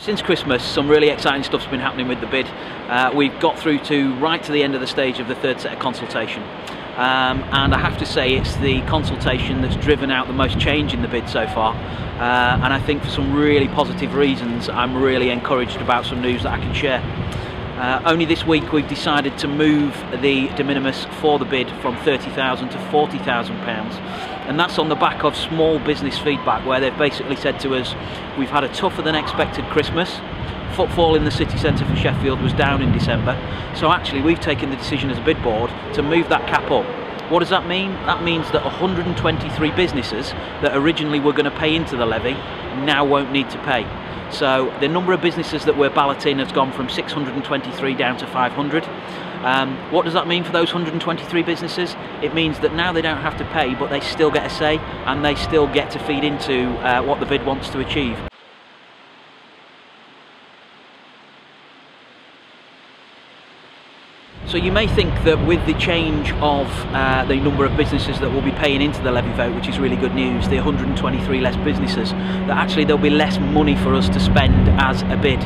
Since Christmas, some really exciting stuff's been happening with the bid. We've got through right to the end of the stage of the third set of consultation. And I have to say it's the consultation that's driven out the most change in the bid so far. And I think for some really positive reasons, I'm really encouraged about some news that I can share. Only this week we've decided to move the de minimis for the bid from £30,000 to £40,000, and that's on the back of small business feedback where they've basically said to us, we've had a tougher than expected Christmas, footfall in the city centre for Sheffield was down in December, so actually we've taken the decision as a bid board to move that cap up. What does that mean? That means that 123 businesses that originally were going to pay into the levy now won't need to pay. So the number of businesses that we're balloting has gone from 623 down to 500. What does that mean for those 123 businesses? It means that now they don't have to pay, but they still get a say and they still get to feed into what the bid wants to achieve. So you may think that with the change of the number of businesses that will be paying into the levy vote, which is really good news, the 123 less businesses, that actually there'll be less money for us to spend as a bid.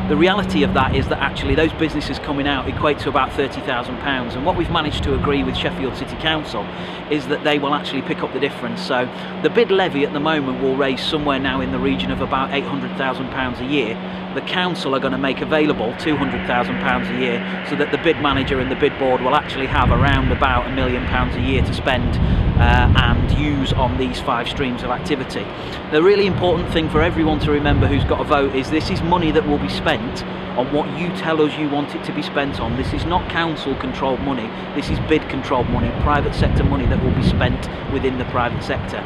The reality of that is that actually those businesses coming out equate to about £30,000, and what we've managed to agree with Sheffield City Council is that they will actually pick up the difference. So the bid levy at the moment will raise somewhere now in the region of about £800,000 a year. The council are going to make available £200,000 a year, so that the bid manager and the bid board will actually have around about £1 million a year to spend and use on these 5 streams of activity. The really important thing for everyone to remember who's got a vote is this is money that will be spent on what you tell us you want it to be spent on. This is not council controlled money, this is bid controlled money, private sector money that will be spent within the private sector.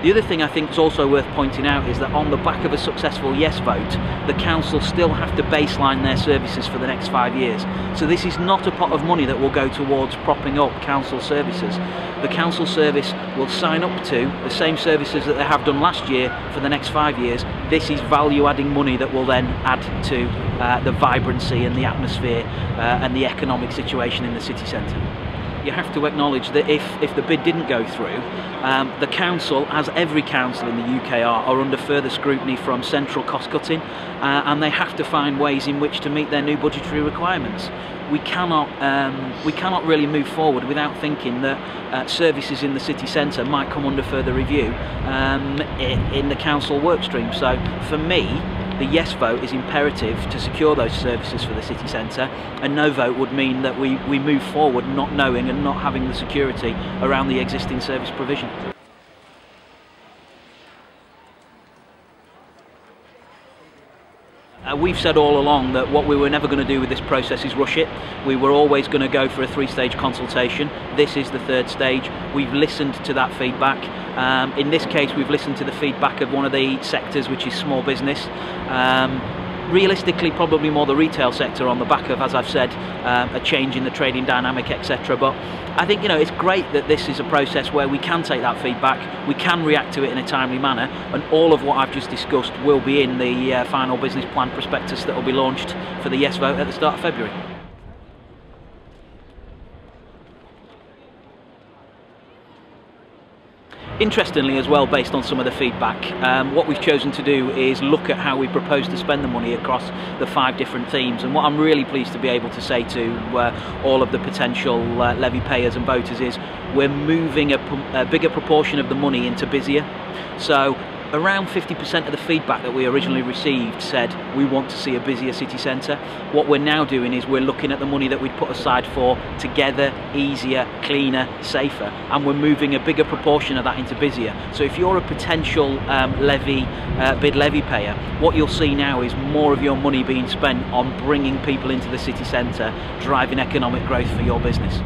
The other thing I think is also worth pointing out is that on the back of a successful yes vote, the council still have to baseline their services for the next 5 years. So this is not a pot of money that will go towards propping up council services. The council service will sign up to the same services that they have done last year for the next 5 years. This is value-adding money that will then add to the vibrancy and the atmosphere and the economic situation in the city centre. You have to acknowledge that if the bid didn't go through, the council, as every council in the UK are under further scrutiny from central cost cutting, and they have to find ways in which to meet their new budgetary requirements. We cannot really move forward without thinking that services in the city centre might come under further review in the council work stream. So for me, the yes vote is imperative to secure those services for the city centre, and no vote would mean that we move forward not knowing and not having the security around the existing service provision. We've said all along that what we were never going to do with this process is rush it. We were always going to go for a 3-stage consultation. This is the 3rd stage. We've listened to that feedback. In this case, we've listened to the feedback of one of the sectors, which is small business. Realistically, probably more the retail sector on the back of, as I've said, a change in the trading dynamic, etc. But I think, you know, it's great that this is a process where we can take that feedback, we can react to it in a timely manner, and all of what I've just discussed will be in the final business plan prospectus that will be launched for the yes vote at the start of February. Interestingly as well, based on some of the feedback, what we've chosen to do is look at how we propose to spend the money across the 5 different themes. And what I'm really pleased to be able to say to all of the potential levy payers and voters is we're moving a bigger proportion of the money into busier. So around 50% of the feedback that we originally received said we want to see a busier city centre. What we're now doing is we're looking at the money that we'd put aside for together, easier, cleaner, safer, and we're moving a bigger proportion of that into busier. So if you're a potential bid levy payer, what you'll see now is more of your money being spent on bringing people into the city centre, driving economic growth for your business.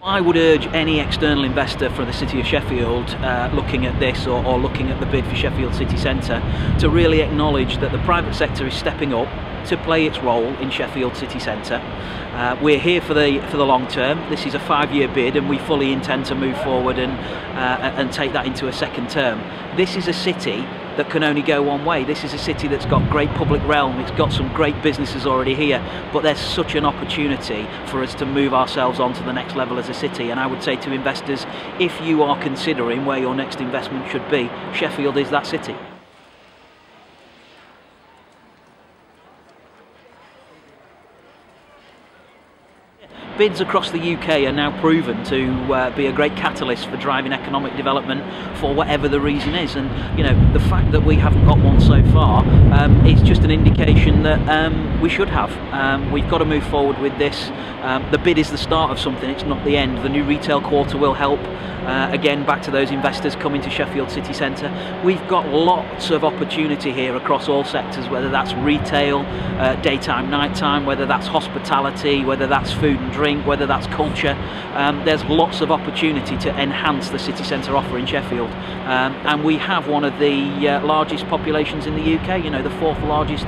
I would urge any external investor for the City of Sheffield looking at this or looking at the bid for Sheffield City Centre to really acknowledge that the private sector is stepping up to play its role in Sheffield City Centre. We're here for the long term. This is a 5-year bid, and we fully intend to move forward and take that into a second term. This is a city that can only go one way. This is a city that's got great public realm, it's got some great businesses already here, but there's such an opportunity for us to move ourselves on to the next level as a city. And I would say to investors, if you are considering where your next investment should be, Sheffield is that city. Bids across the UK are now proven to be a great catalyst for driving economic development for whatever the reason is, and you know, the fact that we haven't got one so far is just an indication that we should have. We've got to move forward with this. The bid is the start of something, it's not the end. The new retail quarter will help. Again, back to those investors coming to Sheffield city centre. We've got lots of opportunity here across all sectors, whether that's retail, daytime, nighttime, whether that's hospitality, whether that's food and drink, whether that's culture. There's lots of opportunity to enhance the city centre offer in Sheffield, and we have one of the largest populations in the UK, you know, the 4th largest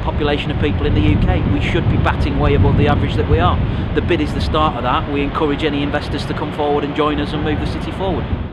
population of people in the UK. We should be batting way above the average that we are. The bid is the start of that. We encourage any investors to come forward and join us and move the city forward.